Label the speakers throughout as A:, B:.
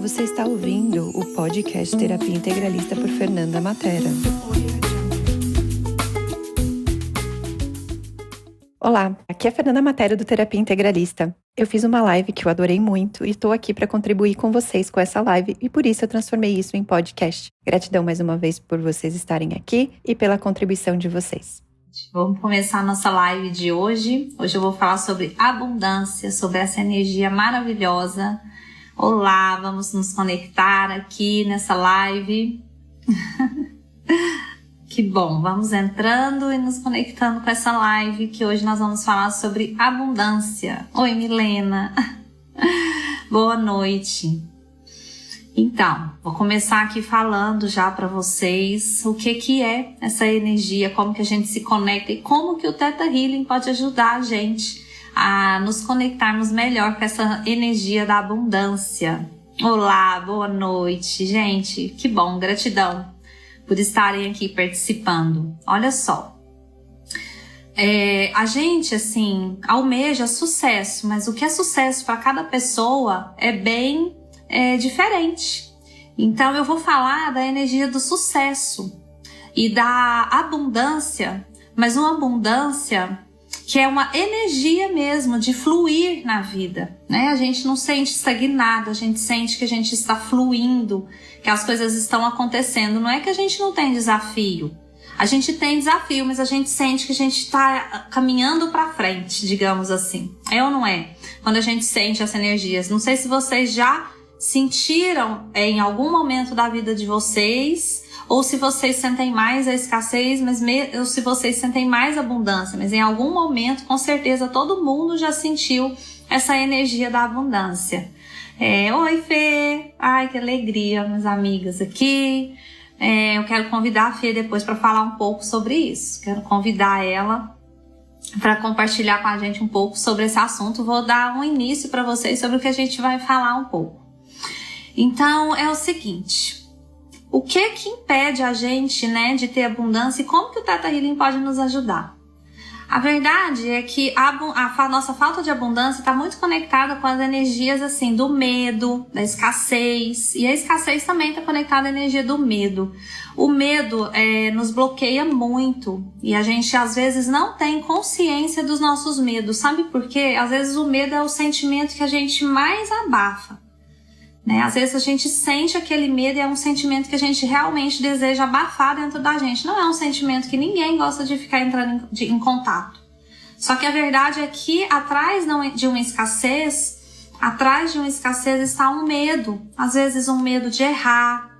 A: Você está ouvindo o podcast Terapia Integralista por Fernanda Matera. Olá, aqui é a Fernanda Matera do Terapia Integralista. Eu fiz uma live que eu adorei muito e estou aqui para contribuir com vocês com essa live e por isso eu transformei isso em podcast. Gratidão mais uma vez por vocês estarem aqui e pela contribuição de vocês.
B: Vamos começar a nossa live de hoje. Hoje eu vou falar sobre abundância, sobre essa energia maravilhosa. Olá, vamos nos conectar aqui nessa live. Que bom, vamos entrando e nos conectando com essa live que hoje nós vamos falar sobre abundância. Oi, Milena. Boa noite. Então, vou começar aqui falando já para vocês o que é essa energia, como que a gente se conecta e como que o Theta Healing pode ajudar a gente a nos conectarmos melhor com essa energia da abundância. Olá, boa noite, gente. Que bom, gratidão por estarem aqui participando. Olha só, a gente assim almeja sucesso, mas o que é sucesso para cada pessoa é bem diferente. Então eu vou falar da energia do sucesso e da abundância, mas uma abundância que é uma energia mesmo de fluir na vida, né? A gente não sente estagnado, a gente sente que a gente está fluindo, que as coisas estão acontecendo. Não é que a gente não tem desafio. A gente tem desafio, mas a gente sente que a gente está caminhando para frente, digamos assim. É ou não é? Quando a gente sente essa energia. Não sei se vocês já sentiram em algum momento da vida de vocês, ou se vocês sentem mais a escassez, ou se vocês sentem mais abundância, mas em algum momento, com certeza, todo mundo já sentiu essa energia da abundância. Oi, Fê! Ai, que alegria, minhas amigas aqui. Eu quero convidar a Fê depois para falar um pouco sobre isso. Quero convidar ela para compartilhar com a gente um pouco sobre esse assunto. Vou dar um início para vocês sobre o que a gente vai falar um pouco. Então, é o seguinte. O que impede a gente, né, de ter abundância e como que o Theta Healing pode nos ajudar? A verdade é que a nossa falta de abundância está muito conectada com as energias assim do medo, da escassez. E a escassez também está conectada à energia do medo. O medo nos bloqueia muito e a gente às vezes não tem consciência dos nossos medos. Sabe por quê? Às vezes o medo é o sentimento que a gente mais abafa. Né? Às vezes a gente sente aquele medo e é um sentimento que a gente realmente deseja abafar dentro da gente. Não é um sentimento que ninguém gosta de ficar entrando em contato. Só que a verdade é que atrás de uma escassez está um medo. Às vezes um medo de errar,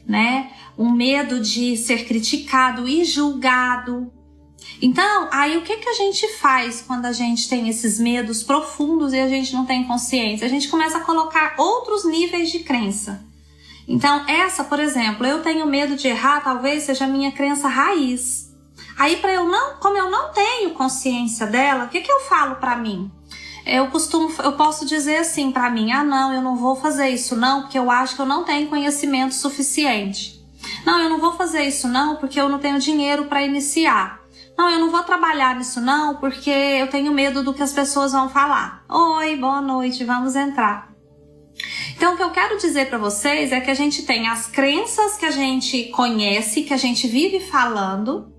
B: né? Um medo de ser criticado e julgado. Então, aí o que a gente faz quando a gente tem esses medos profundos e a gente não tem consciência? A gente começa a colocar outros níveis de crença. Então, por exemplo, eu tenho medo de errar, talvez seja a minha crença raiz. Aí, como eu não tenho consciência dela, o que eu falo pra mim? Eu posso dizer assim pra mim, não, eu não vou fazer isso não, porque eu acho que eu não tenho conhecimento suficiente. Não, eu não vou fazer isso não, porque eu não tenho dinheiro pra iniciar. Não, eu não vou trabalhar nisso não, porque eu tenho medo do que as pessoas vão falar. Oi, boa noite, vamos entrar. Então, o que eu quero dizer para vocês é que a gente tem as crenças que a gente conhece, que a gente vive falando,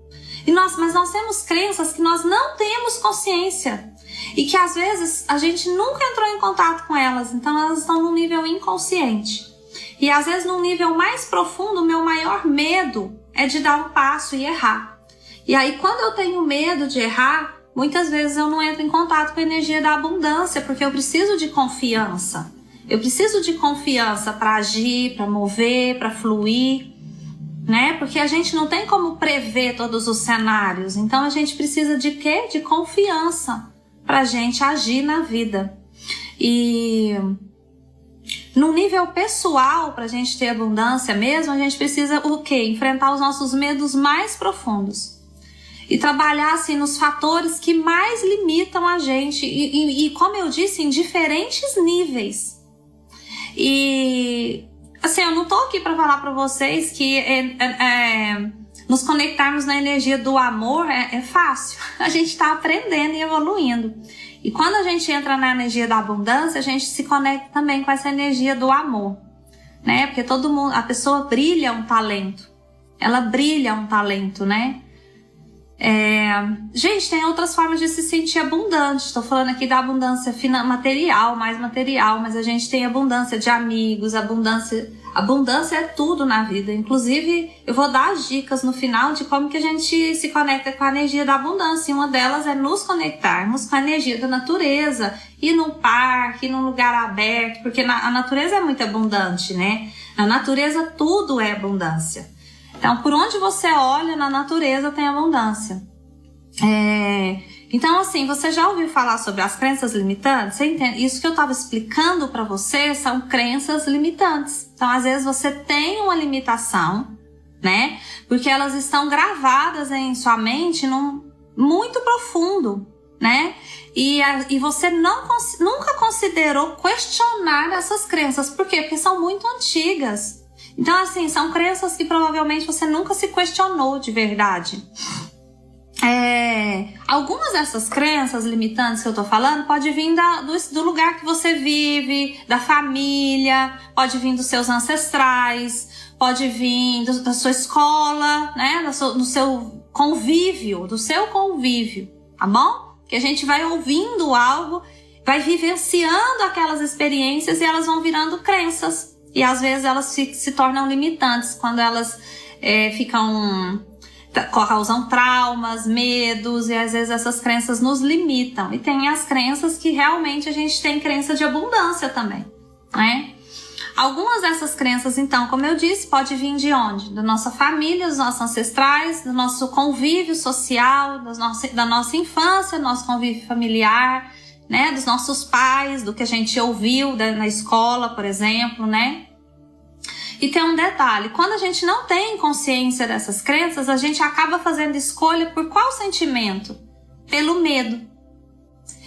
B: mas nós temos crenças que nós não temos consciência e que às vezes a gente nunca entrou em contato com elas, então elas estão num nível inconsciente. E às vezes num nível mais profundo, o meu maior medo é de dar um passo e errar. E aí, quando eu tenho medo de errar, muitas vezes eu não entro em contato com a energia da abundância, porque eu preciso de confiança. Eu preciso de confiança para agir, para mover, para fluir, né? Porque a gente não tem como prever todos os cenários. Então, a gente precisa de quê? De confiança para a gente agir na vida. E no nível pessoal, para a gente ter abundância mesmo, a gente precisa o quê? Enfrentar os nossos medos mais profundos. E trabalhar assim nos fatores que mais limitam a gente e como eu disse, em diferentes níveis. E assim, eu não tô aqui para falar para vocês que nos conectarmos na energia do amor é fácil. A gente está aprendendo e evoluindo. E quando a gente entra na energia da abundância, a gente se conecta também com essa energia do amor. né? Porque todo mundo, a pessoa brilha um talento. Ela brilha um talento, né? Gente, tem outras formas de se sentir abundante. Estou falando aqui da abundância material, mais material, mas a gente tem abundância de amigos, abundância é tudo na vida. Inclusive, eu vou dar as dicas no final de como que a gente se conecta com a energia da abundância. E uma delas é nos conectarmos com a energia da natureza, ir num parque, ir num lugar aberto, porque a natureza é muito abundante, né? Na natureza tudo é abundância. Então, por onde você olha na natureza tem abundância. Então, assim, você já ouviu falar sobre as crenças limitantes? Você entende? Isso que eu estava explicando para você são crenças limitantes. Então, às vezes você tem uma limitação, né? Porque elas estão gravadas em sua mente muito profundo, né? E você nunca considerou questionar essas crenças. Por quê? Porque são muito antigas. Então, assim, são crenças que provavelmente você nunca se questionou de verdade. Algumas dessas crenças limitantes que eu tô falando pode vir do lugar que você vive, da família, pode vir dos seus ancestrais, pode vir da sua escola, né? Do seu convívio, tá bom? Que a gente vai ouvindo algo, vai vivenciando aquelas experiências e elas vão virando crenças. E às vezes elas se tornam limitantes quando elas causam traumas, medos, e às vezes essas crenças nos limitam. E tem as crenças que realmente a gente tem crença de abundância também, né? Algumas dessas crenças, então, como eu disse, pode vir de onde? Da nossa família, dos nossos ancestrais, do nosso convívio social, da nossa infância, do nosso convívio familiar, né? Dos nossos pais, do que a gente ouviu na escola, por exemplo, né? E tem um detalhe, quando a gente não tem consciência dessas crenças, a gente acaba fazendo escolha por qual sentimento? Pelo medo.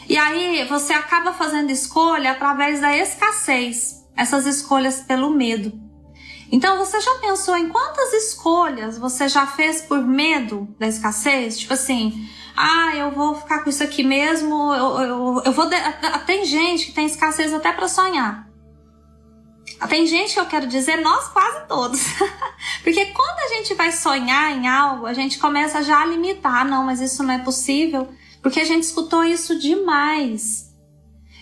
B: E aí você acaba fazendo escolha através da escassez, essas escolhas pelo medo. Então você já pensou em quantas escolhas você já fez por medo da escassez? Tipo assim, eu vou ficar com isso aqui mesmo, eu vou... Tem gente que tem escassez até para sonhar. Tem gente que eu quero dizer, nós quase todos. Porque quando a gente vai sonhar em algo, a gente começa já a limitar. Não, mas isso não é possível. Porque a gente escutou isso demais.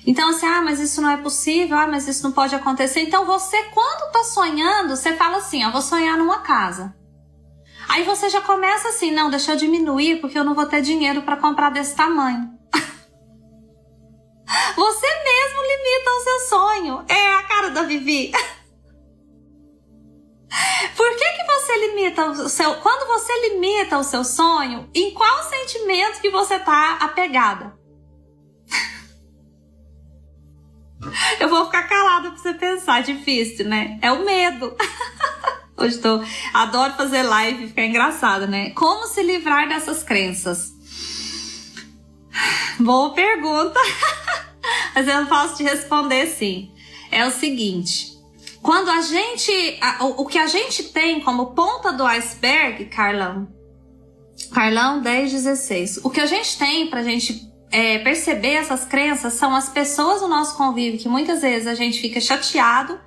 B: Então assim, mas isso não é possível, mas isso não pode acontecer. Então você, quando tá sonhando, você fala assim, vou sonhar numa casa. Aí você já começa assim, não, deixa eu diminuir, porque eu não vou ter dinheiro para comprar desse tamanho. Você mesmo limita o seu sonho. É a cara da Vivi. Por que você limita o seu... Quando você limita o seu sonho, em qual sentimento que você tá apegada? Eu vou ficar calada pra você pensar, difícil, né? É o medo. Hoje adoro fazer live e ficar engraçada, né? Como se livrar dessas crenças? Boa pergunta. Mas eu posso te responder sim. É o seguinte, quando a gente, o que a gente tem como ponta do iceberg, Carlão 1016, o que a gente tem pra gente perceber essas crenças são as pessoas do nosso convívio, que muitas vezes a gente fica chateado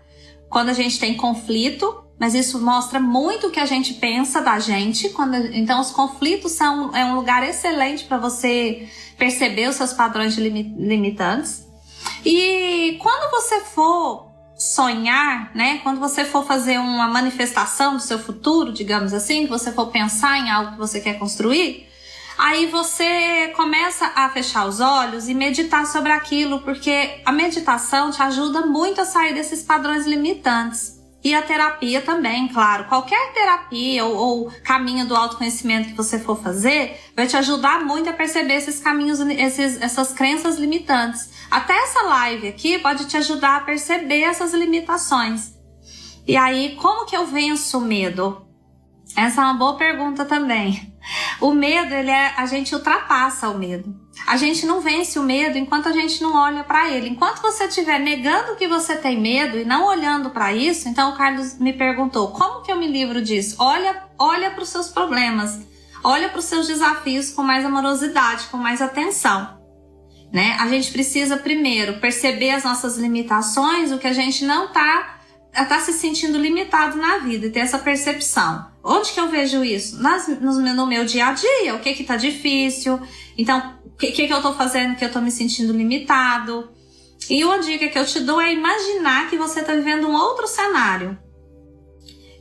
B: quando a gente tem conflito, mas isso mostra muito o que a gente pensa da gente. Então os conflitos é um lugar excelente para você perceber os seus padrões limitantes. E quando você for sonhar, né? Quando você for fazer uma manifestação do seu futuro, digamos assim, que você for pensar em algo que você quer construir, aí você começa a fechar os olhos e meditar sobre aquilo, porque a meditação te ajuda muito a sair desses padrões limitantes. E a terapia também, claro. Qualquer terapia ou caminho do autoconhecimento que você for fazer vai te ajudar muito a perceber esses caminhos, essas crenças limitantes. Até essa live aqui pode te ajudar a perceber essas limitações. E aí, como que eu venço o medo? Essa é uma boa pergunta também. O medo, a gente ultrapassa o medo. A gente não vence o medo enquanto a gente não olha para ele. Enquanto você estiver negando que você tem medo e não olhando para isso, então o Carlos me perguntou, como que eu me livro disso? Olha para os seus problemas, olha para os seus desafios com mais amorosidade, com mais atenção. Né? A gente precisa primeiro perceber as nossas limitações, o que a gente não está tá se sentindo limitado na vida e ter essa percepção. Onde que eu vejo isso? No meu dia a dia, o que tá difícil. Então, o que eu tô fazendo que eu tô me sentindo limitado. E uma dica que eu te dou é imaginar que você tá vivendo um outro cenário.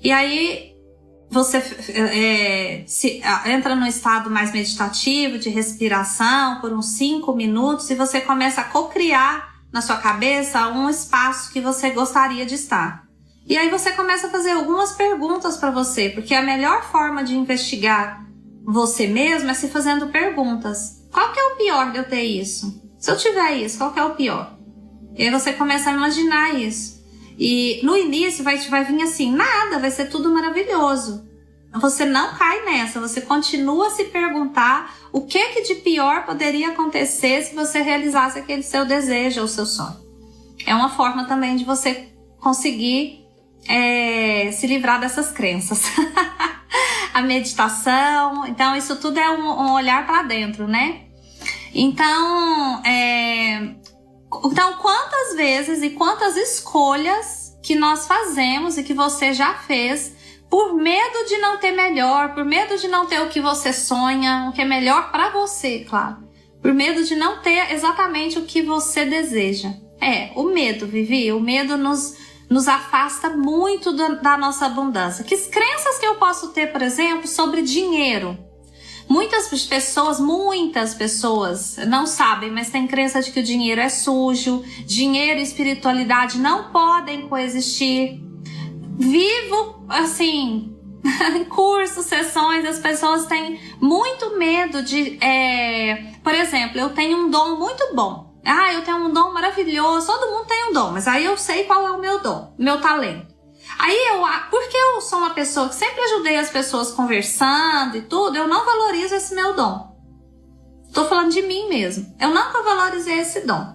B: E aí, você entra num estado mais meditativo, de respiração, por uns 5 minutos, e você começa a cocriar na sua cabeça um espaço que você gostaria de estar. E aí você começa a fazer algumas perguntas para você, porque a melhor forma de investigar você mesmo é se fazendo perguntas. Qual que é o pior de eu ter isso? Se eu tiver isso, qual que é o pior? E aí você começa a imaginar isso. E no início vai vir assim, nada, vai ser tudo maravilhoso. Você não cai nessa, você continua a se perguntar o que de pior poderia acontecer se você realizasse aquele seu desejo ou seu sonho. É uma forma também de você conseguir se livrar dessas crenças. A meditação, então isso tudo é um olhar para dentro, né? Então, quantas vezes e quantas escolhas que nós fazemos e que você já fez por medo de não ter melhor, por medo de não ter o que você sonha, o que é melhor para você, claro. Por medo de não ter exatamente o que você deseja. O medo, Vivi, o medo nos afasta muito da nossa abundância. Que crenças que eu posso ter, por exemplo, sobre dinheiro? Muitas pessoas não sabem, mas tem crença de que o dinheiro é sujo, dinheiro e espiritualidade não podem coexistir. Vivo, assim, em cursos, sessões, as pessoas têm muito medo de... por exemplo, eu tenho um dom muito bom. Eu tenho um dom maravilhoso, todo mundo tem um dom, mas aí eu sei qual é o meu dom, meu talento. Aí porque eu sou uma pessoa que sempre ajudei as pessoas conversando e tudo, eu não valorizo esse meu dom. Tô falando de mim mesmo. Eu nunca valorizei esse dom.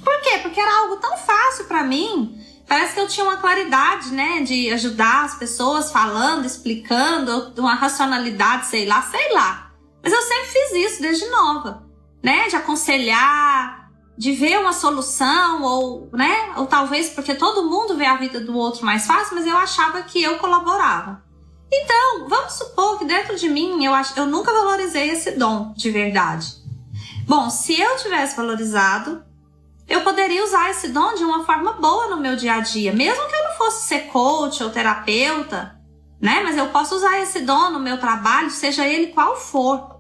B: Por quê? Porque era algo tão fácil pra mim. Parece que eu tinha uma claridade, né, de ajudar as pessoas falando, explicando, uma racionalidade, sei lá. Mas eu sempre fiz isso desde nova, né, de aconselhar, de ver uma solução, ou talvez porque todo mundo vê a vida do outro mais fácil, mas eu achava que eu colaborava. Então, vamos supor que dentro de mim eu nunca valorizei esse dom de verdade. Bom, se eu tivesse valorizado, eu poderia usar esse dom de uma forma boa no meu dia a dia, mesmo que eu não fosse ser coach ou terapeuta, né? Mas eu posso usar esse dom no meu trabalho, seja ele qual for.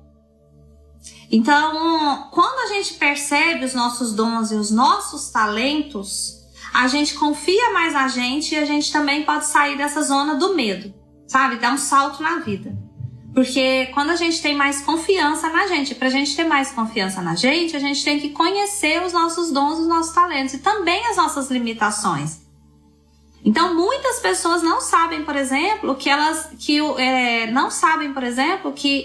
B: Então, quando a gente percebe os nossos dons e os nossos talentos, a gente confia mais na gente e a gente também pode sair dessa zona do medo, sabe? Dar um salto na vida. Porque quando a gente tem mais confiança na gente, pra gente ter mais confiança na gente, a gente tem que conhecer os nossos dons, os nossos talentos e também as nossas limitações. Então, muitas pessoas não sabem, por exemplo, que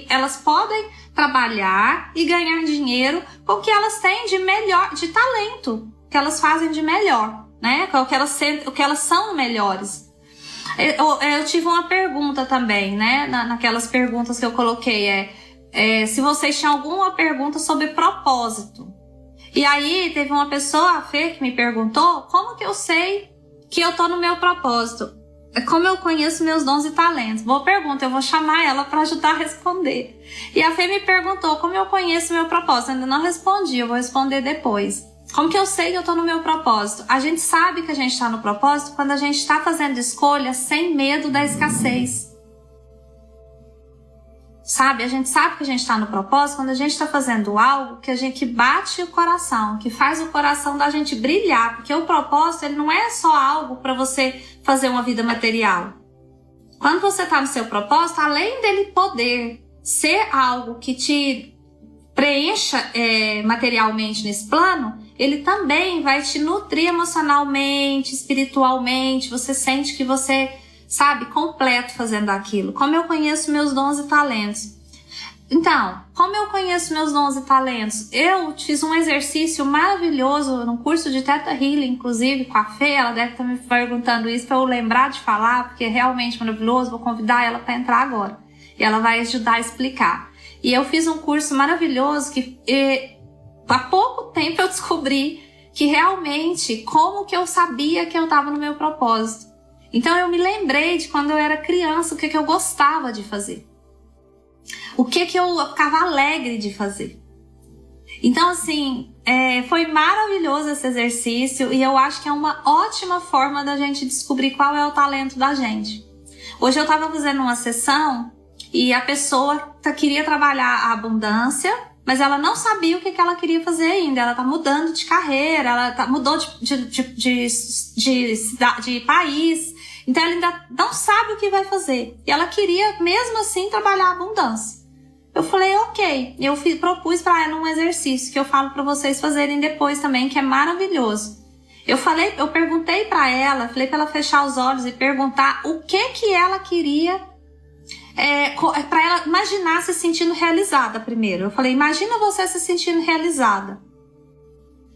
B: elas podem trabalhar e ganhar dinheiro com o que elas têm de melhor, de talento, que elas fazem de melhor, né? O que elas são melhores. Eu tive uma pergunta também, né? Naquelas perguntas que eu coloquei, se vocês tinham alguma pergunta sobre propósito. E aí teve uma pessoa, a Fê, que me perguntou como que eu sei que eu tô no meu propósito. Como eu conheço meus dons e talentos? Boa pergunta, eu vou chamar ela para ajudar a responder. E a Fê me perguntou como eu conheço meu propósito. Eu ainda não respondi, eu vou responder depois. Como que eu sei que eu tô no meu propósito? A gente sabe que a gente tá no propósito quando a gente tá fazendo escolhas sem medo da escassez. Sabe? A gente sabe que a gente tá no propósito quando a gente tá fazendo algo que bate o coração, que faz o coração da gente brilhar. Porque o propósito, ele não é só algo para você fazer uma vida material. Quando você tá no seu propósito, além dele poder ser algo que te preencha materialmente nesse plano, ele também vai te nutrir emocionalmente, espiritualmente. Você sente que você, sabe, completo fazendo aquilo. Como eu conheço meus dons e talentos? Então, como eu conheço meus dons e talentos? Eu fiz um exercício maravilhoso no curso de Theta Healing, inclusive com a Fê. Ela deve estar me perguntando isso para eu lembrar de falar, porque é realmente maravilhoso. Vou convidar ela para entrar agora e ela vai ajudar a explicar. E eu fiz um curso maravilhoso que há pouco tempo eu descobri que realmente como que eu sabia que eu estava no meu propósito. Então eu me lembrei de quando eu era criança, o que eu gostava de fazer. O que eu ficava alegre de fazer. Então, assim, foi maravilhoso esse exercício e eu acho que é uma ótima forma da gente descobrir qual é o talento da gente. Hoje eu estava fazendo uma sessão e a pessoa queria trabalhar a abundância, mas ela não sabia o que ela queria fazer ainda. Ela está mudando de carreira, ela mudou de país, então ela ainda não sabe o que vai fazer. E ela queria, mesmo assim, trabalhar a abundância. Eu falei, ok. Eu propus para ela um exercício que eu falo para vocês fazerem depois também, que é maravilhoso. Eu perguntei para ela, falei para ela fechar os olhos e perguntar o que ela queria, para ela imaginar se sentindo realizada primeiro. Eu falei, imagina você se sentindo realizada.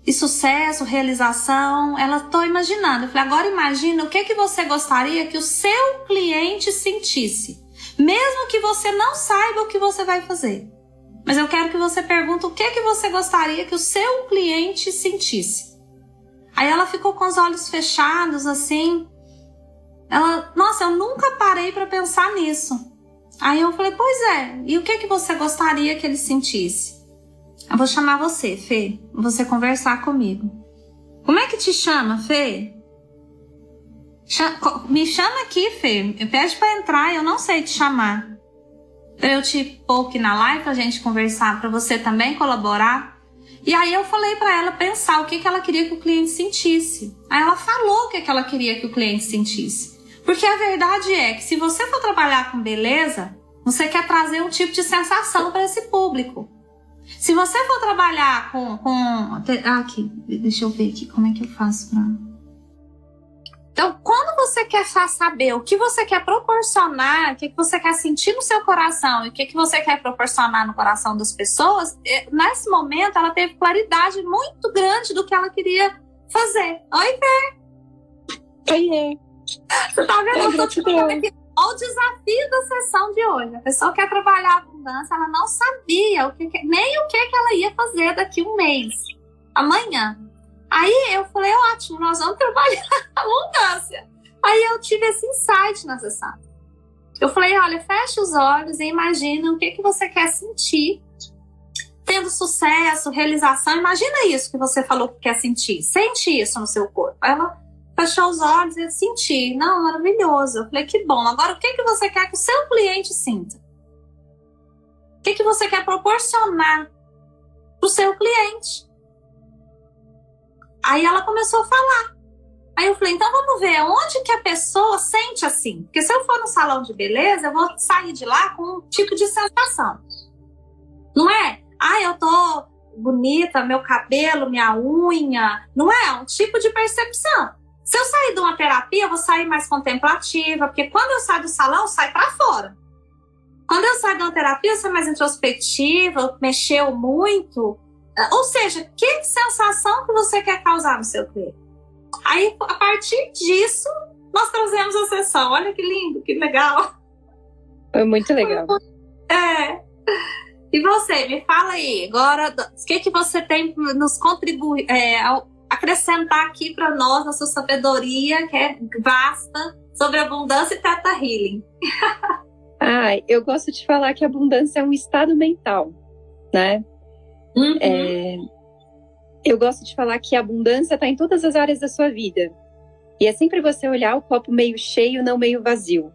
B: E sucesso, realização, ela tô imaginando. Eu falei, agora imagina o que você gostaria que o seu cliente sentisse. Mesmo que você não saiba o que você vai fazer. Mas eu quero que você pergunte o que você gostaria que o seu cliente sentisse. Aí ela ficou com os olhos fechados, assim. Nossa, eu nunca parei para pensar nisso. Aí eu falei, pois é, e o que você gostaria que ele sentisse? Eu vou chamar você, Fê, você conversar comigo. Como é que te chama, Fê? Me chama aqui, Fê. Pede pra entrar, eu não sei te chamar. Pra eu te pôr aqui na live pra gente conversar, pra você também colaborar. E aí eu falei pra ela pensar o que ela queria que o cliente sentisse. Aí ela falou o que ela queria que o cliente sentisse. Porque a verdade é que se você for trabalhar com beleza, você quer trazer um tipo de sensação para esse público. Se você for trabalhar aqui, deixa eu ver aqui como é que eu faço pra... Então, quando você quer saber o que você quer proporcionar, o que você quer sentir no seu coração e o que você quer proporcionar no coração das pessoas, nesse momento ela teve claridade muito grande do que ela queria fazer. Oi, Fê!
C: Oiê!
B: Você tá vendo? Eu tô te falando aqui. Olha o desafio da sessão de hoje. A pessoa quer trabalhar a abundância, ela não sabia nem o que ela ia fazer daqui um mês. Amanhã. Aí eu falei, ótimo, nós vamos trabalhar a abundância. Aí eu tive esse insight na sessão. Eu falei, olha, fecha os olhos e imagina o que você quer sentir tendo sucesso, realização. Imagina isso que você falou que quer sentir. Sente isso no seu corpo. Aí ela fechou os olhos e senti. Não, maravilhoso. Eu falei, que bom. Agora, o que você quer que o seu cliente sinta? O que você quer proporcionar para o seu cliente? Aí ela começou a falar. Aí eu falei, então vamos ver onde que a pessoa sente assim. Porque se eu for no salão de beleza, eu vou sair de lá com um tipo de sensação. Não é? Eu tô bonita, meu cabelo, minha unha. Não é? É um tipo de percepção. Se eu sair de uma terapia, eu vou sair mais contemplativa. Porque quando eu saio do salão, eu saio pra fora. Quando eu saio de uma terapia, eu saio mais introspectiva, mexeu muito. Ou seja, que sensação que você quer causar no seu cliente? Aí, a partir disso, nós trazemos a sessão. Olha que lindo, que legal.
C: Foi muito legal.
B: E você, me fala aí, agora, o que você tem para nos contribuir, acrescentar aqui para nós, na sua sabedoria, que é vasta, sobre abundância e Theta Healing.
C: Eu gosto de falar que a abundância é um estado mental, né?
B: Uhum.
C: Eu gosto de falar que a abundância está em todas as áreas da sua vida. E é sempre você olhar o copo meio cheio, não meio vazio,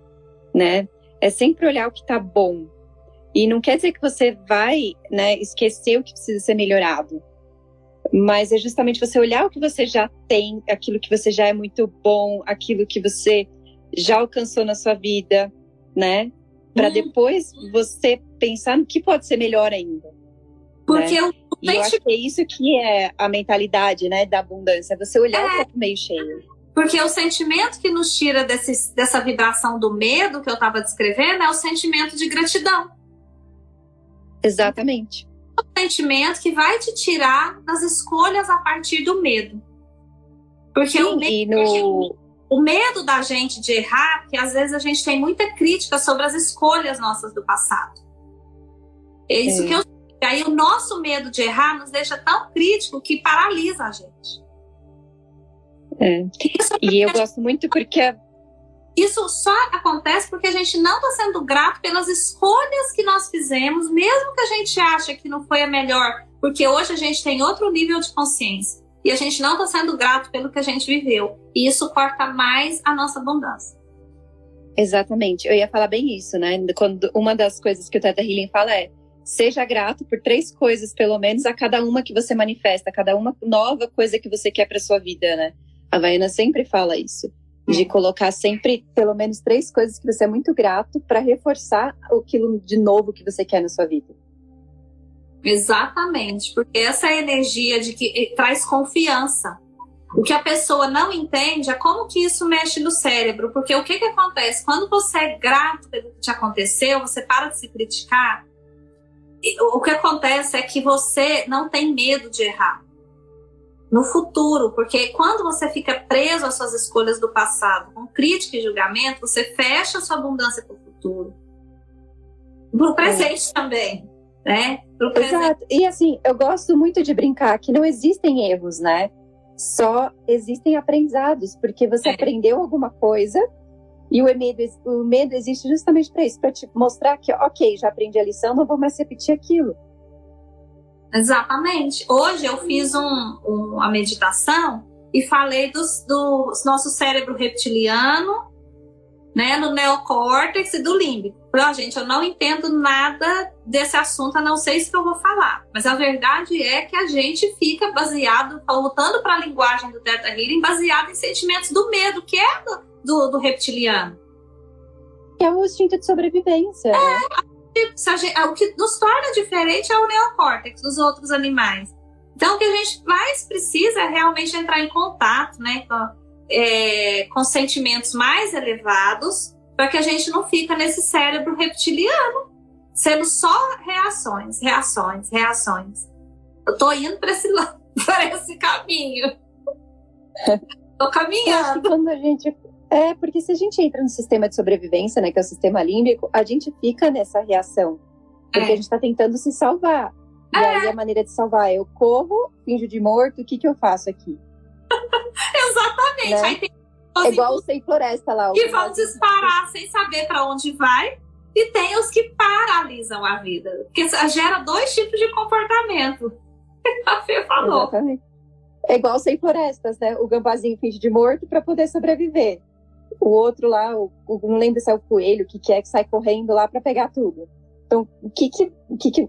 C: né? É sempre olhar o que está bom. E não quer dizer que você vai, né, esquecer o que precisa ser melhorado. Mas é justamente você olhar o que você já tem, aquilo que você já é muito bom, aquilo que você já alcançou na sua vida, né? Para depois você pensar no que pode ser melhor ainda.
B: Porque
C: né? E eu acho que é isso que é a mentalidade, né, da abundância. Você olhar o copo meio cheio.
B: Porque o sentimento que nos tira dessa vibração do medo que eu estava descrevendo é o sentimento de gratidão.
C: Exatamente.
B: O sentimento que vai te tirar das escolhas a partir do medo. Porque o medo da gente de errar, porque às vezes a gente tem muita crítica sobre as escolhas nossas do passado. É isso que eu... Aí o nosso medo de errar nos deixa tão crítico que paralisa a gente.
C: E eu gosto muito porque
B: Isso só acontece porque a gente não está sendo grato pelas escolhas que nós fizemos, mesmo que a gente ache que não foi a melhor, porque hoje a gente tem outro nível de consciência e a gente não está sendo grato pelo que a gente viveu. E isso corta mais a nossa abundância.
C: Exatamente, eu ia falar bem isso, né? Quando uma das coisas que o Theta Healing fala é: seja grato por 3 coisas, pelo menos, a cada uma que você manifesta, a cada uma nova coisa que você quer para sua vida, né? A Havaiana sempre fala isso, de colocar sempre, pelo menos, 3 coisas que você é muito grato para reforçar aquilo de novo que você quer na sua vida.
B: Exatamente, porque essa é a energia de que traz confiança. O que a pessoa não entende é como que isso mexe no cérebro, porque o que acontece? Quando você é grato pelo que te aconteceu, você para de se criticar, o que acontece é que você não tem medo de errar no futuro, porque quando você fica preso às suas escolhas do passado, com crítica e julgamento, você fecha a sua abundância para o futuro. Para o presente também, né? Pro presente.
C: Exato, e assim, eu gosto muito de brincar que não existem erros, né? Só existem aprendizados, porque você aprendeu alguma coisa e o medo existe justamente para isso, para te mostrar que, ok, já aprendi a lição, não vou mais repetir aquilo.
B: Exatamente. Hoje eu fiz uma meditação e falei do nosso cérebro reptiliano, né, no neocórtex e do límbico. Falei, gente, eu não entendo nada desse assunto, a não ser isso que eu vou falar. Mas a verdade é que a gente fica baseado, voltando para a linguagem do Theta Healing, baseado em sentimentos do medo, que é do reptiliano.
C: Que é o instinto de sobrevivência.
B: O que nos torna diferente é o neocórtex dos outros animais. Então, o que a gente mais precisa é realmente entrar em contato, né, com sentimentos mais elevados, para que a gente não fique nesse cérebro reptiliano, sendo só reações. Eu tô indo para esse caminho. Tô caminhando.
C: Quando a gente... porque se a gente entra no sistema de sobrevivência, né, que é o sistema límbico, a gente fica nessa reação. Porque a gente tá tentando se salvar. E aí a maneira de salvar é: eu corro, finjo de morto, o que eu faço aqui?
B: Exatamente.
C: Né?
B: Aí tem
C: É igual o Sem Floresta lá.
B: Que vão disparar sem saber para onde vai. E tem os que paralisam a vida. Porque gera 2 tipos de comportamento. A Fê falou.
C: Exatamente. É igual Sem Florestas, né? O gambazinho finge de morto para poder sobreviver. O outro lá, não lembro se é o coelho, que sai correndo lá para pegar tudo. Então,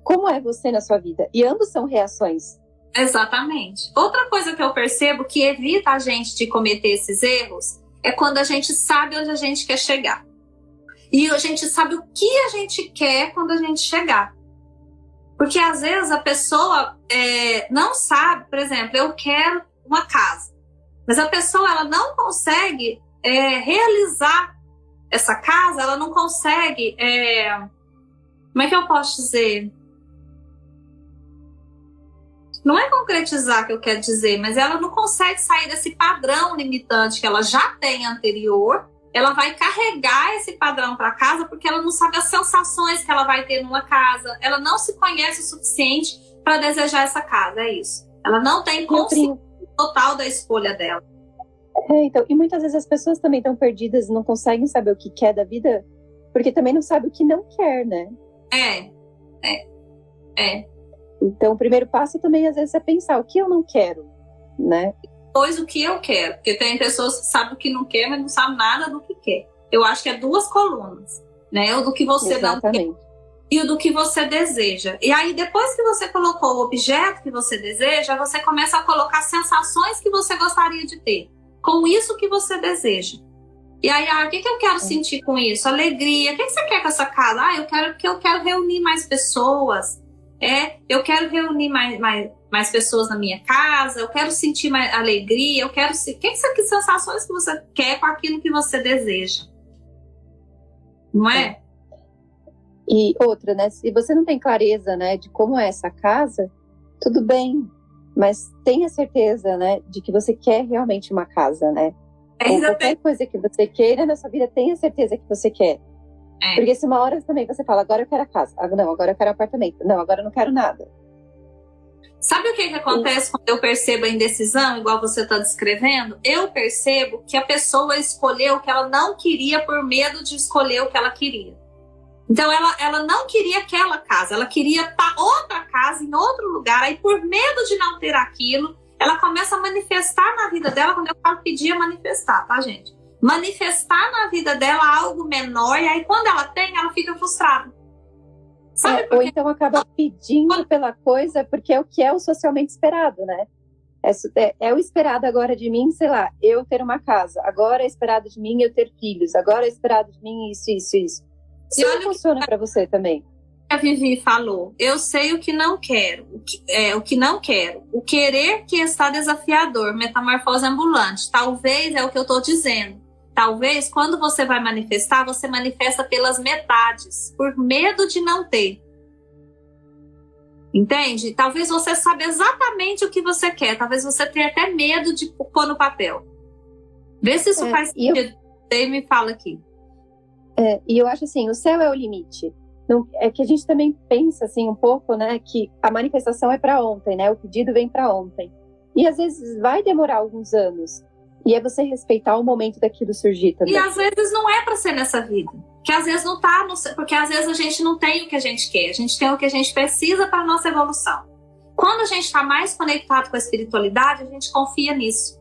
C: como é você na sua vida? E ambos são reações.
B: Exatamente. Outra coisa que eu percebo que evita a gente de cometer esses erros é quando a gente sabe onde a gente quer chegar. E a gente sabe o que a gente quer quando a gente chegar. Porque às vezes a pessoa não sabe, por exemplo, eu quero uma casa. Mas a pessoa ela não consegue realizar essa casa, ela não consegue... como é que eu posso dizer? Não é concretizar que eu quero dizer, mas ela não consegue sair desse padrão limitante que ela já tem anterior. Ela vai carregar esse padrão para casa porque ela não sabe as sensações que ela vai ter numa casa. Ela não se conhece o suficiente para desejar essa casa, é isso. Ela não tem consciência total da escolha dela.
C: Então, e muitas vezes as pessoas também estão perdidas e não conseguem saber o que quer da vida, porque também não sabe o que não quer, né? Então, o primeiro passo também, às vezes, é pensar o que eu não quero, né?
B: Pois o que eu quero. Porque tem pessoas que sabem o que não quer, mas não sabem nada do que quer. Eu acho que é 2 colunas, né? O do que você não quer e o do que você deseja. E aí, depois que você colocou o objeto que você deseja, você começa a colocar sensações que você gostaria de ter com isso que você deseja. E aí, o que eu quero sentir com isso? Alegria. O que você quer com essa casa? Eu quero reunir mais pessoas. Eu quero reunir mais pessoas na minha casa, eu quero sentir mais alegria, eu quero... que sensações que você quer com aquilo que você deseja? Não é?
C: E outra, né? Se você não tem clareza, né, de como é essa casa, tudo bem, mas tenha certeza, né, de que você quer realmente uma casa, né? Ou qualquer coisa que você queira na sua vida, tenha certeza que você quer. Porque se uma hora também você fala, agora eu quero a casa, não, agora eu quero apartamento, não, agora eu não quero nada.
B: Sabe o que acontece quando eu percebo a indecisão, igual você está descrevendo? Eu percebo que a pessoa escolheu o que ela não queria por medo de escolher o que ela queria. Então, ela não queria aquela casa, ela queria outra casa em outro lugar. Aí, por medo de não ter aquilo, ela começa a manifestar na vida dela, quando eu falo pedir, é manifestar, tá, gente? Manifestar na vida dela algo menor, e aí, quando ela tem, ela fica frustrada. Sabe
C: ou então acaba pedindo pela coisa porque é o que é o socialmente esperado, né? É o esperado agora de mim, sei lá, eu ter uma casa. Agora é esperado de mim eu ter filhos. Agora é esperado de mim isso. Isso não funciona para você também.
B: A Vivi falou, eu sei o que não quero, o que não quero. O querer que está desafiador, metamorfose ambulante. Talvez é o que eu estou dizendo. Talvez, quando você vai manifestar, você manifesta pelas metades, por medo de não ter. Entende? Talvez você saiba exatamente o que você quer. Talvez você tenha até medo de pôr no papel. Vê se isso faz sentido. Você me fala aqui.
C: E eu acho assim, o céu é o limite. Não, é que a gente também pensa assim um pouco, né, que a manifestação é para ontem, né? O pedido vem para ontem. E às vezes vai demorar alguns anos. E é você respeitar o momento daquilo surgir também.
B: E às vezes não é para ser nessa vida. Que às vezes não tá, porque às vezes a gente não tem o que a gente quer. A gente tem o que a gente precisa para a nossa evolução. Quando a gente está mais conectado com a espiritualidade, a gente confia nisso.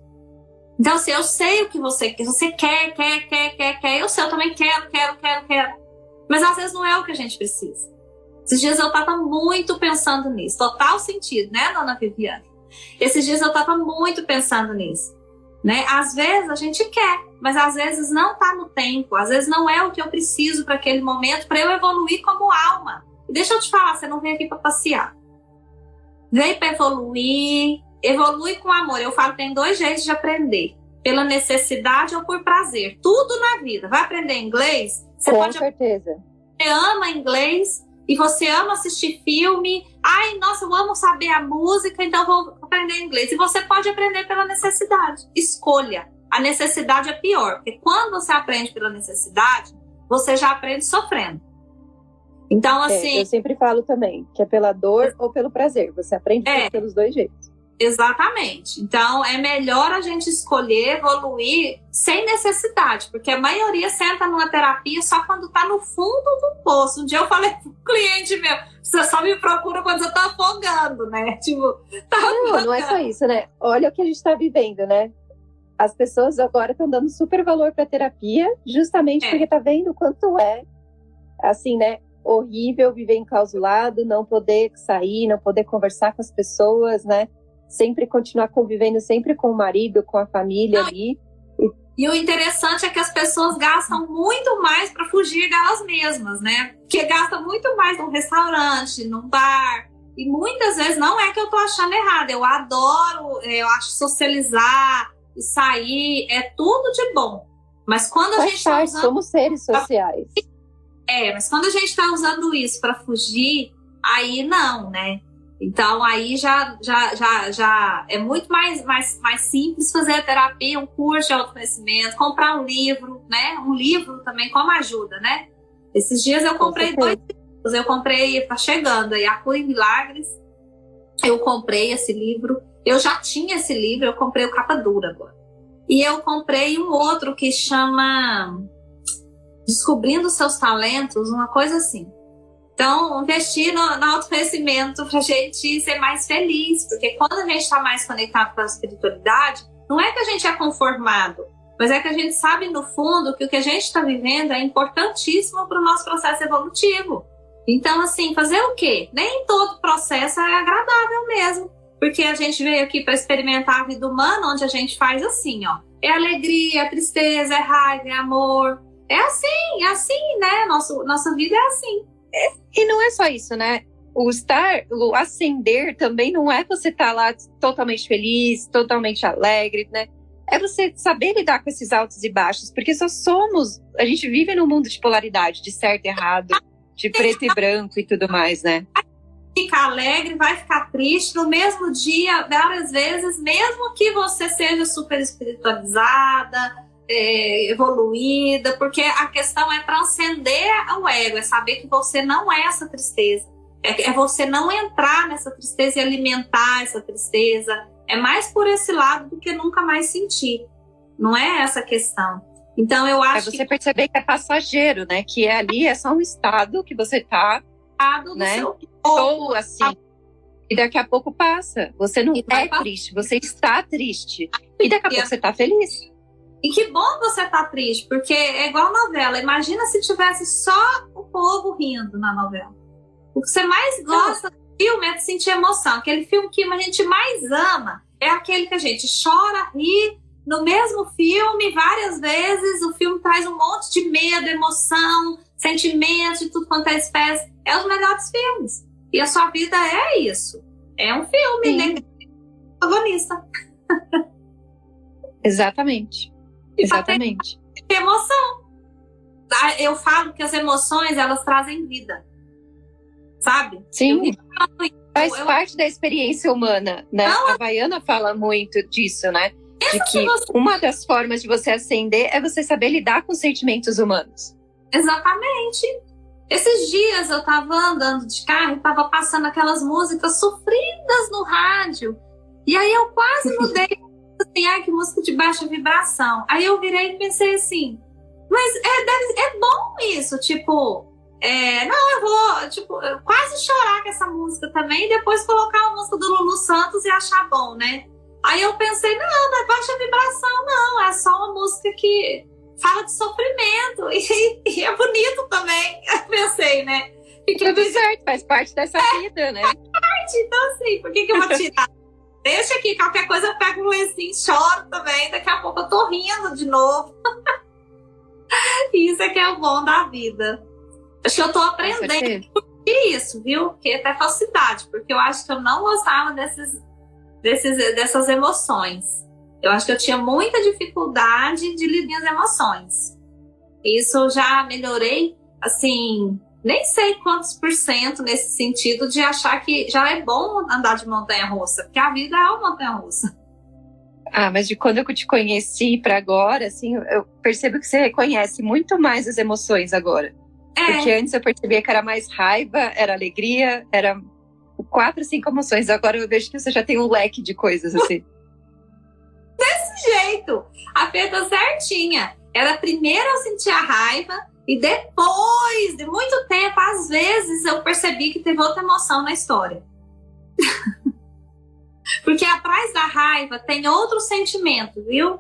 B: Então, se eu sei o que você quer, você quer, eu sei, eu também quero. Mas às vezes não é o que a gente precisa. Esses dias eu estava muito pensando nisso. Total sentido, né, dona Viviane? Esses dias eu estava muito pensando nisso. Né? Às vezes a gente quer, mas às vezes não está no tempo, às vezes não é o que eu preciso para aquele momento, para eu evoluir como alma. E deixa eu te falar, você não veio aqui para passear. Veio para evoluir, evolui com amor. Eu falo que tem 2 jeitos de aprender, pela necessidade ou por prazer. Tudo na vida. Vai aprender inglês? Você
C: com
B: pode
C: certeza.
B: Você ama inglês e você ama assistir filme. Ai, nossa, eu amo saber a música, então vou aprender inglês. E você pode aprender pela necessidade. Escolha. A necessidade é pior, porque quando você aprende pela necessidade, você já aprende sofrendo. Então, assim...
C: eu sempre falo também, que é pela dor ou pelo prazer. Você aprende pelos 2 jeitos.
B: Exatamente. Então, é melhor a gente escolher evoluir sem necessidade, porque a maioria senta numa terapia só quando está no fundo do poço. Um dia eu falei pro cliente meu, você só me procura quando você tá afogando, né? Tipo,
C: não é só isso, né? Olha o que a gente tá vivendo, né? As pessoas agora estão dando super valor pra terapia, justamente porque tá vendo o quanto assim, né? Horrível viver enclausulado, não poder sair, não poder conversar com as pessoas, né? Sempre continuar convivendo sempre com o marido, com a família ali.
B: E o interessante é que as pessoas gastam muito mais para fugir delas mesmas, né? Porque gastam muito mais num restaurante, num bar. E muitas vezes não é que eu tô achando errado. Eu adoro, eu acho socializar e sair, é tudo de bom. Mas quando a gente tá usando...
C: somos seres sociais.
B: Mas quando a gente tá usando isso para fugir, aí não, né? Então, aí já é muito mais simples fazer a terapia, um curso de autoconhecimento, comprar um livro, né? Um livro também como ajuda, né? Esses dias eu comprei 2 livros. Eu comprei, tá chegando aí, A Cura em Milagres. Eu comprei esse livro. Eu já tinha esse livro, eu comprei o capa dura agora. E eu comprei um outro que chama Descobrindo Seus Talentos, uma coisa assim. Então, investir no autoconhecimento para a gente ser mais feliz, porque quando a gente está mais conectado com a espiritualidade, não é que a gente é conformado, mas é que a gente sabe no fundo que o que a gente está vivendo é importantíssimo para o nosso processo evolutivo. Então, assim, fazer o quê? Nem todo processo é agradável mesmo, porque a gente veio aqui para experimentar a vida humana, onde a gente faz assim, ó, é alegria, é tristeza, é raiva, é amor, é assim, né? Nossa vida é assim.
C: E não é só isso, né? O ascender também não é você estar lá totalmente feliz, totalmente alegre, né? É você saber lidar com esses altos e baixos, porque a gente vive num mundo de polaridade, de certo e errado, de preto e branco e tudo mais, né?
B: Ficar alegre, vai ficar triste no mesmo dia, várias vezes, mesmo que você seja super espiritualizada, evoluída, porque a questão é transcender o ego, é saber que você não é essa tristeza, É você não entrar nessa tristeza e alimentar essa tristeza. É mais por esse lado do que nunca mais sentir. Não é essa a questão. Então eu acho
C: você perceber que é passageiro, né? Que ali é só um estado que você tá, né? Ou assim, e daqui a pouco passa. Você não é triste, você está triste. E daqui a pouco você tá feliz.
B: E que bom que você tá triste, porque é igual novela. Imagina se tivesse só o povo rindo na novela. O que você mais gosta do filme é de sentir emoção. Aquele filme que a gente mais ama é aquele que a gente chora, ri, no mesmo filme, várias vezes. O filme traz um monte de medo, emoção, sentimentos de tudo quanto é espécie. É os melhores filmes. E a sua vida é isso. É um filme, né? Protagonista.
C: Exatamente. Exatamente.
B: Tem emoção. Eu falo que as emoções, elas trazem vida. Sabe?
C: Sim. Faz parte da experiência humana, né? A Havaiana fala muito disso, né? De que uma das formas de você ascender é você saber lidar com sentimentos humanos.
B: Exatamente. Esses dias eu tava andando de carro e tava passando aquelas músicas sofridas no rádio. E aí eu quase mudei assim, que música de baixa vibração. Aí eu virei e pensei assim, mas é bom isso, tipo, não, eu vou, tipo, quase chorar com essa música também e depois colocar a música do Lulu Santos e achar bom, né? Aí eu pensei, não é baixa vibração, não, é só uma música que fala de sofrimento e é bonito também, eu pensei, né?
C: Tudo certo, faz parte dessa vida, né?
B: Então assim, por que eu vou tirar? Deixa aqui, qualquer coisa eu pego um lencinho, choro também, daqui a pouco eu tô rindo de novo. Isso é que é o bom da vida. Acho que eu tô aprendendo isso, viu? Que é até falsidade, porque eu acho que eu não gostava dessas emoções. Eu acho que eu tinha muita dificuldade de lidar com as emoções. Isso eu já melhorei, assim, nem sei quantos % nesse sentido de achar que já é bom andar de montanha-russa, porque a vida é uma montanha-russa.
C: Mas de quando eu te conheci para agora, assim, eu percebo que você reconhece muito mais as emoções agora. Porque antes eu percebia que era mais raiva, era alegria, era 4, 5 emoções. Agora eu vejo que você já tem um leque de coisas, assim.
B: Desse jeito. A Fê tá certinha. Era primeiro eu sentir a raiva e depois, de muito tempo, às vezes eu percebi que teve outra emoção na história. Porque atrás da raiva tem outro sentimento, viu?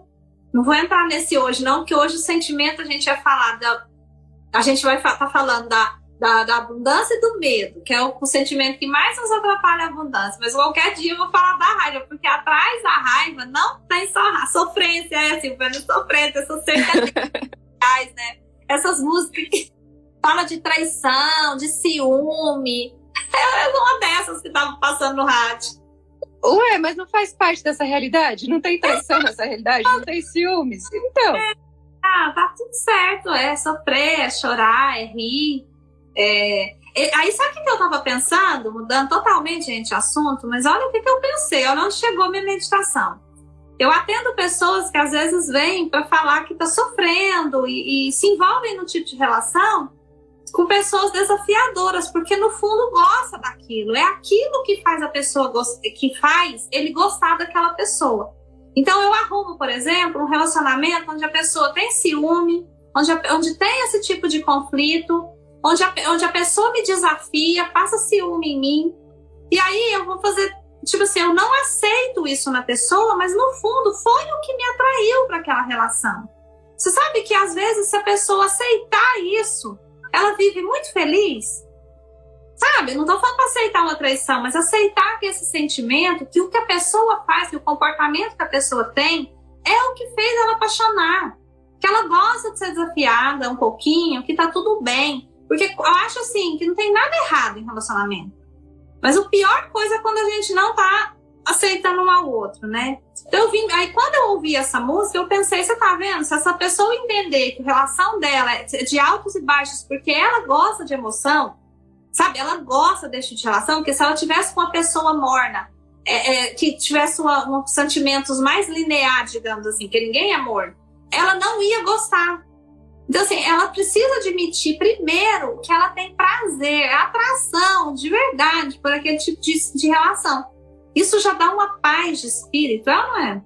B: Não vou entrar nesse hoje, não, porque hoje o sentimento a gente vai falar a gente vai estar falando da abundância e do medo, que é o sentimento que mais nos atrapalha a abundância. Mas qualquer dia eu vou falar da raiva, porque atrás da raiva não tem só sofrência, Silvana, sofrência, essas certezas, né? Essas músicas que falam de traição, de ciúme. É uma dessas que estavam passando no rádio.
C: Ué, mas não faz parte dessa realidade? Não tem traição nessa realidade? Não tem ciúmes? Então...
B: tá tudo certo. É sofrer, é chorar, é rir. Aí sabe o que eu tava pensando? Mudando totalmente, gente, assunto. Mas olha o que eu pensei. Olha onde chegou a minha meditação. Eu atendo pessoas que às vezes vêm para falar que tá sofrendo e se envolvem no tipo de relação com pessoas desafiadoras, porque no fundo gosta daquilo. É aquilo que faz a pessoa que faz ele gostar daquela pessoa. Então eu arrumo, por exemplo, um relacionamento onde a pessoa tem ciúme, onde tem esse tipo de conflito, onde a pessoa me desafia, passa ciúme em mim. E aí eu vou fazer, tipo assim, eu não aceito isso na pessoa, mas no fundo foi o que me atraiu para aquela relação. Você sabe que às vezes se a pessoa aceitar isso, ela vive muito feliz, sabe? Eu não tô falando para aceitar uma traição, mas aceitar que esse sentimento, que o que a pessoa faz, que o comportamento que a pessoa tem, é o que fez ela apaixonar. Que ela gosta de ser desafiada um pouquinho, que tá tudo bem. Porque eu acho assim, que não tem nada errado em relacionamento. Mas a pior coisa é quando a gente não tá aceitando um ao outro, né? Então aí quando eu ouvi essa música, eu pensei, você tá vendo? Se essa pessoa entender que a relação dela é de altos e baixos, porque ela gosta de emoção, sabe? Ela gosta desse tipo de relação, porque se ela tivesse com uma pessoa morna, que tivesse uns sentimentos mais lineares, digamos assim, que ninguém é morno, ela não ia gostar. Então, assim, ela precisa admitir primeiro que ela tem prazer, atração de verdade por aquele tipo de relação. Isso já dá uma paz de espírito, é ou não é?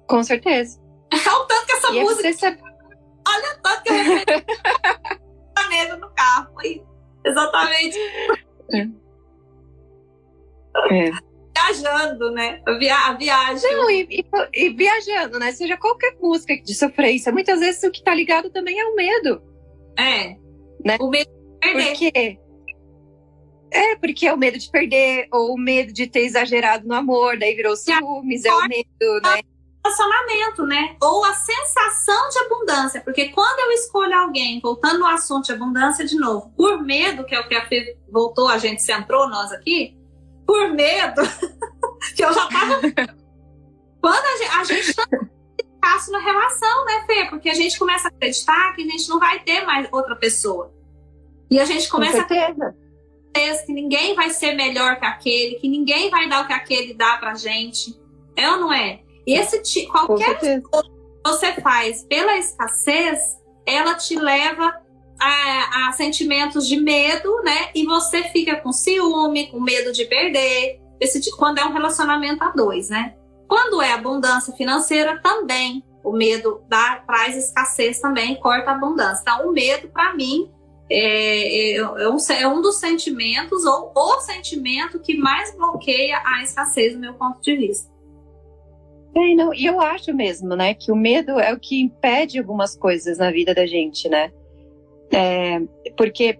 C: Com certeza.
B: É o tanto que essa
C: E
B: música... Olha o tanto que eu refleti medo no carro. Foi exatamente. Viajando, né? A viagem.
C: Não, e viajando, né? Seja qualquer música de sofrência, muitas vezes o que tá ligado também é o medo. Né?
B: O medo de perder.
C: Porque é o medo de perder, ou o medo de ter exagerado no amor, daí virou ciúmes, é o medo, né?
B: Relacionamento, né? Ou a sensação de abundância, porque quando eu escolho alguém, voltando no assunto de abundância de novo, por medo, que é o que a Fê voltou, a gente centrou nós aqui, por medo, que eu já tava... Quando a gente tá passo na relação, né, Fê? Porque a gente começa a acreditar que a gente não vai ter mais outra pessoa. E a gente começa a acreditar que ninguém vai ser melhor que aquele, que ninguém vai dar o que aquele dá pra gente. É ou não é? E qualquer coisa que você faz pela escassez, ela te leva a sentimentos de medo, né? E você fica com ciúme, com medo de perder. Quando é um relacionamento a dois, né? Quando é abundância financeira, também. O medo traz escassez também, corta a abundância. Então, o medo, para mim, é um dos sentimentos, ou o sentimento que mais bloqueia a escassez, do meu ponto de vista.
C: E eu acho mesmo, né, que o medo é o que impede algumas coisas na vida da gente, né? Porque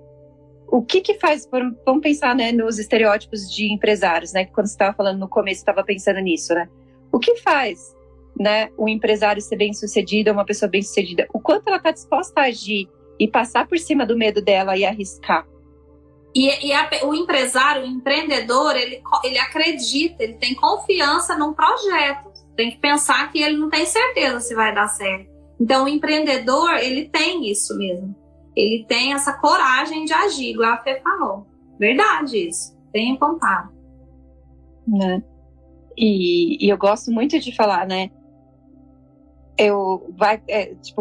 C: o que faz, vamos pensar, né, nos estereótipos de empresários, né, que quando você estava falando no começo, estava pensando nisso, né? O que faz, né, um empresário ser bem-sucedido, uma pessoa bem-sucedida? O quanto ela está disposta a agir e passar por cima do medo dela e arriscar.
B: O empresário, o empreendedor, ele acredita, ele tem confiança num projeto. Tem que pensar que ele não tem certeza se vai dar certo. Então, o empreendedor, ele tem isso mesmo. Ele tem essa coragem de agir, igual a Fê falou. Verdade isso. Tenho contado.
C: Né? E eu gosto muito de falar, né?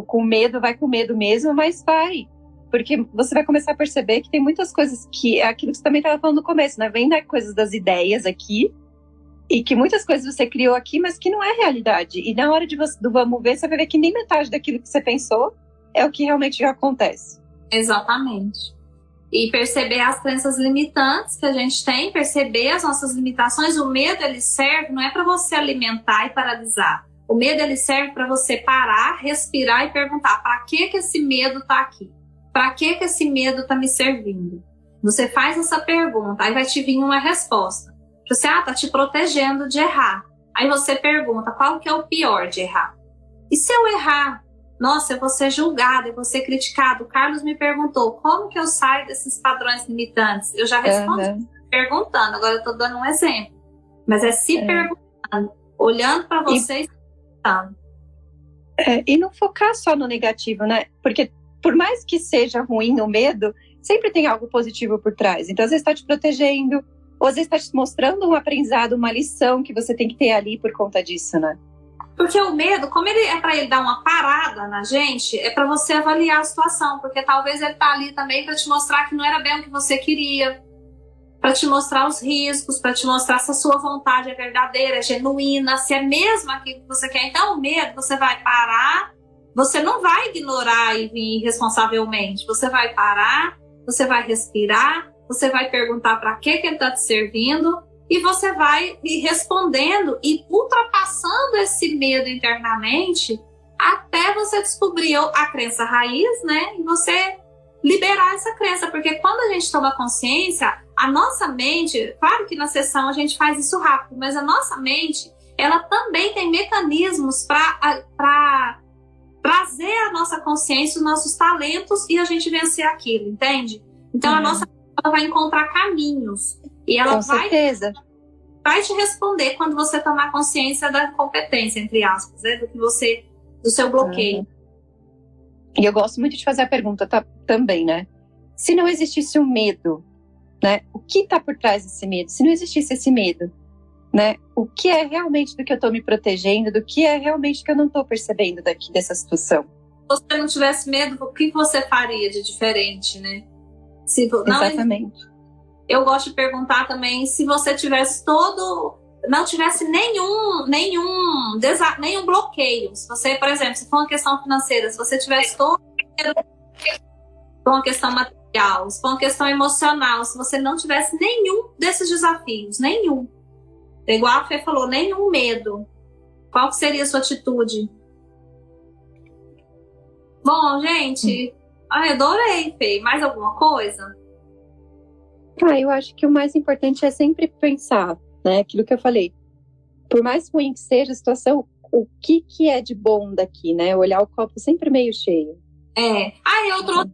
C: Com medo, vai com medo mesmo, mas vai. Porque você vai começar a perceber que tem muitas coisas que... É aquilo que você também estava falando no começo, né? Vem coisas das ideias aqui, e que muitas coisas você criou aqui, mas que não é realidade. E na hora do vamos ver, você vai ver que nem metade daquilo que você pensou é o que realmente já acontece.
B: Exatamente. E perceber as crenças limitantes que a gente tem, perceber as nossas limitações. O medo, ele serve, não é para você alimentar e paralisar. O medo, ele serve para você parar, respirar e perguntar: para que esse medo está aqui? Para que esse medo está me servindo? Você faz essa pergunta, aí vai te vir uma resposta. Você, tá te protegendo de errar. Aí você pergunta, qual que é o pior de errar? E se eu errar? Nossa, eu vou ser julgada, eu vou ser criticado. O Carlos me perguntou, como que eu saio desses padrões limitantes? Eu já respondi perguntando, agora eu tô dando um exemplo. Mas é se perguntando, olhando para você e perguntando.
C: E não focar só no negativo, né? Porque por mais que seja ruim o medo, sempre tem algo positivo por trás. Então, às vezes está te protegendo, ou às vezes está te mostrando um aprendizado, uma lição que você tem que ter ali por conta disso, né?
B: Porque o medo, como ele é para ele dar uma parada na gente, é para você avaliar a situação, porque talvez ele tá ali também para te mostrar que não era bem o que você queria, para te mostrar os riscos, para te mostrar se a sua vontade é verdadeira, é genuína, se é mesmo aquilo que você quer. Então o medo, você vai parar, você não vai ignorar e vir irresponsavelmente, você vai parar, você vai respirar, você vai perguntar para que ele está te servindo e você vai ir respondendo e ultrapassando esse medo internamente até você descobrir a crença raiz, né? E você liberar essa crença, porque quando a gente toma consciência, a nossa mente, claro que na sessão a gente faz isso rápido, mas a nossa mente, ela também tem mecanismos para trazer a nossa consciência, os nossos talentos e a gente vencer aquilo, entende? Então a nossa ela vai encontrar caminhos e ela vai te responder quando você tomar consciência da competência, entre aspas, né? Do seu bloqueio.
C: E eu gosto muito de fazer a pergunta também, né? Se não existisse o medo, né? O que está por trás desse medo? Se não existisse esse medo, né? O que é realmente do que eu estou me protegendo? Do que é realmente que eu não estou percebendo dessa situação?
B: você não tivesse medo, o que você faria de diferente, né?
A: Exatamente.
B: Eu gosto de perguntar também se você tivesse não tivesse nenhum bloqueio. Se você, por exemplo, se for uma questão financeira, se você tivesse todo uma questão material, se for uma questão emocional, se você não tivesse nenhum desses desafios, nenhum. Igual a Fê falou, nenhum medo. Qual seria a sua atitude? Bom, gente, eu adorei, Fê. Mais alguma coisa?
C: Eu acho que o mais importante é sempre pensar, né? Aquilo que eu falei. Por mais ruim que seja a situação, o que é de bom daqui, né? Olhar o copo sempre meio cheio.
B: Eu trouxe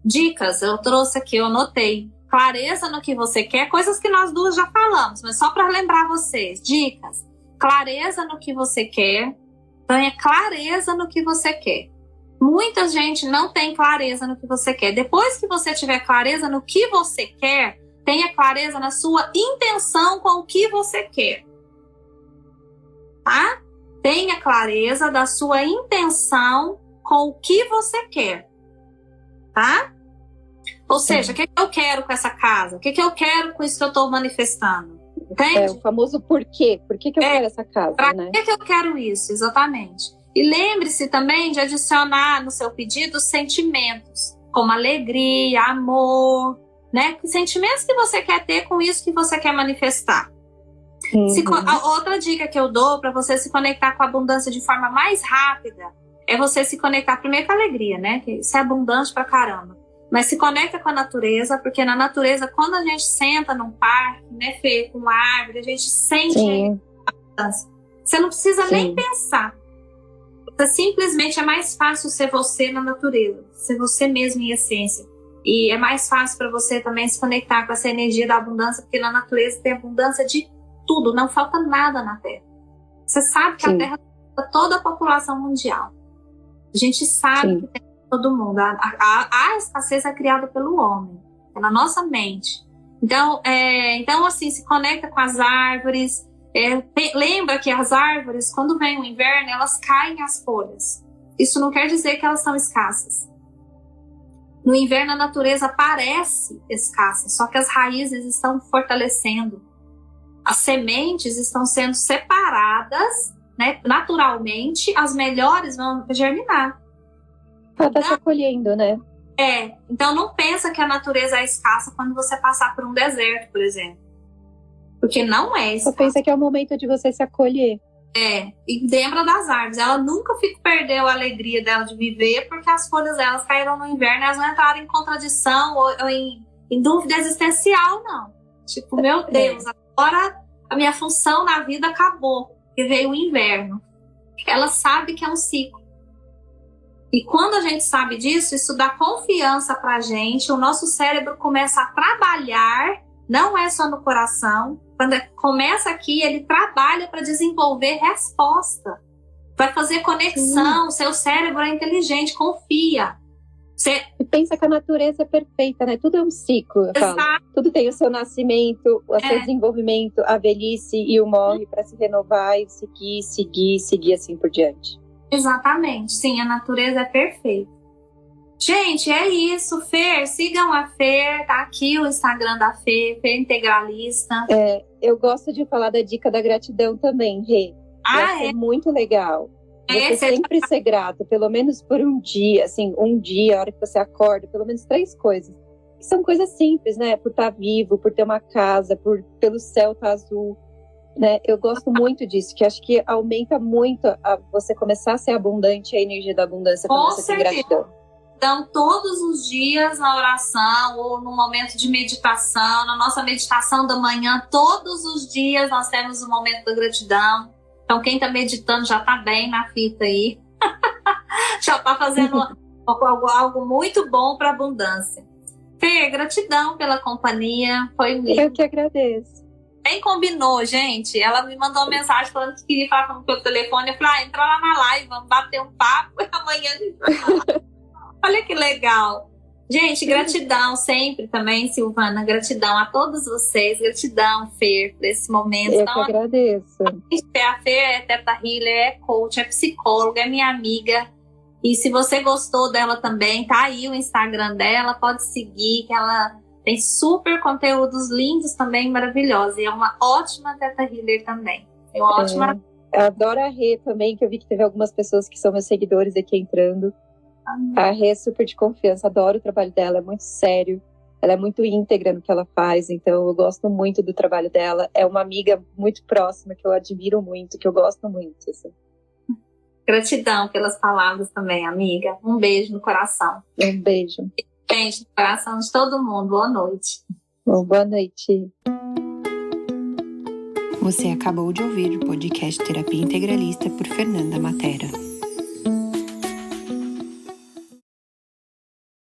B: dicas. Eu trouxe aqui, eu anotei. Clareza no que você quer, coisas que nós duas já falamos, mas só para lembrar vocês. Dicas. Clareza no que você quer. Tenha clareza no que você quer. Muita gente não tem clareza no que você quer. Depois que você tiver clareza no que você quer, tenha clareza na sua intenção com o que você quer. Tá? Tenha clareza da sua intenção com o que você quer. Tá? Ou seja, o que eu quero com essa casa? O que eu quero com isso que eu estou manifestando? Entende?
C: O famoso porquê. Por que eu quero essa casa, né?
B: Para que eu quero isso? Exatamente. E lembre-se também de adicionar no seu pedido sentimentos, como alegria, amor, né? Que sentimentos que você quer ter com isso que você quer manifestar. Outra dica que eu dou para você se conectar com a abundância de forma mais rápida é você se conectar primeiro com a alegria, né? Que isso é abundante pra caramba. Mas se conecta com a natureza, porque na natureza, quando a gente senta num parque, né, Fê, com uma árvore, a gente sente a abundância. Você não precisa nem pensar. Simplesmente é mais fácil ser você na natureza, ser você mesmo em essência. E é mais fácil para você também se conectar com essa energia da abundância, porque na natureza tem abundância de tudo, não falta nada na Terra. Você sabe que a Terra tem toda a população mundial. A gente sabe que tem todo mundo. A escassez é criada pelo homem, é na nossa mente. Então, assim, se conecta com as árvores. Lembra que as árvores, quando vem o inverno, elas caem as folhas. Isso não quer dizer que elas são escassas. No inverno, a natureza parece escassa, só que as raízes estão fortalecendo. As sementes estão sendo separadas, né? Naturalmente, as melhores vão germinar.
C: Ela está se acolhendo, né?
B: Então não pensa que a natureza é escassa quando você passar por um deserto, por exemplo. Porque não é escassa.
C: Só pensa que é o momento de você se acolher.
B: E lembra das árvores. Ela nunca perdeu a alegria dela de viver, porque as folhas delas caíram no inverno, elas não entraram em contradição ou em dúvida existencial, não. Tipo, meu Deus, agora a minha função na vida acabou, porque veio o inverno. Ela sabe que é um ciclo. E quando a gente sabe disso, isso dá confiança pra gente, o nosso cérebro começa a trabalhar, não é só no coração. Quando começa aqui, ele trabalha para desenvolver resposta. Vai fazer conexão, seu cérebro é inteligente, confia.
C: E pensa que a natureza é perfeita, né? Tudo é um ciclo, eu falo. Tudo tem o seu nascimento, o seu desenvolvimento, a velhice e o morre para se renovar e seguir assim por diante.
B: Exatamente, sim, a natureza é perfeita. Gente, é isso, Fer, sigam a Fer, tá aqui o Instagram da Fer, Fer Integralista.
C: Eu gosto de falar da dica da gratidão também, Rê. É muito legal. Você sempre ser grato, pelo menos por um dia, assim, a hora que você acorda, pelo menos 3 coisas. Que são coisas simples, né? Por estar vivo, por ter uma casa, pelo céu estar azul, né? Eu gosto muito disso, que acho que aumenta muito a você começar a ser abundante, a energia da abundância quando você tem gratidão.
B: Então, todos os dias na oração ou no momento de meditação, na nossa meditação da manhã, todos os dias nós temos o momento da gratidão. Então, quem está meditando já está bem na fita aí. Já está fazendo algo muito bom para a abundância. Fê, gratidão pela companhia. Foi lindo.
C: Eu que agradeço.
B: Bem combinou, gente. Ela me mandou uma mensagem falando que queria falar pelo telefone. Eu falei, entra lá na live, vamos bater um papo e amanhã a gente vai falar. Olha que legal. Gente, gratidão sempre também, Silvana. Gratidão a todos vocês. Gratidão, Fer, por esse momento.
C: Eu que agradeço.
B: A Fer é Teta Healer, é coach, é psicóloga, é minha amiga. E se você gostou dela também, tá aí o Instagram dela, pode seguir, que ela tem super conteúdos lindos também, maravilhosos. E é uma ótima Theta Healer também. É uma ótima...
C: Eu adoro a Rê também, que eu vi que teve algumas pessoas que são meus seguidores aqui entrando. A Rê é super de confiança, adoro o trabalho dela, é muito sério. Ela é muito íntegra no que ela faz, então eu gosto muito do trabalho dela. É uma amiga muito próxima, que eu admiro muito, que eu gosto muito. Assim.
B: Gratidão pelas palavras também, amiga. Um beijo no coração.
C: Um beijo.
B: Beijo no coração de todo mundo. Boa noite.
C: Boa noite.
A: Você acabou de ouvir o podcast Terapia Integralista por Fernanda Matera.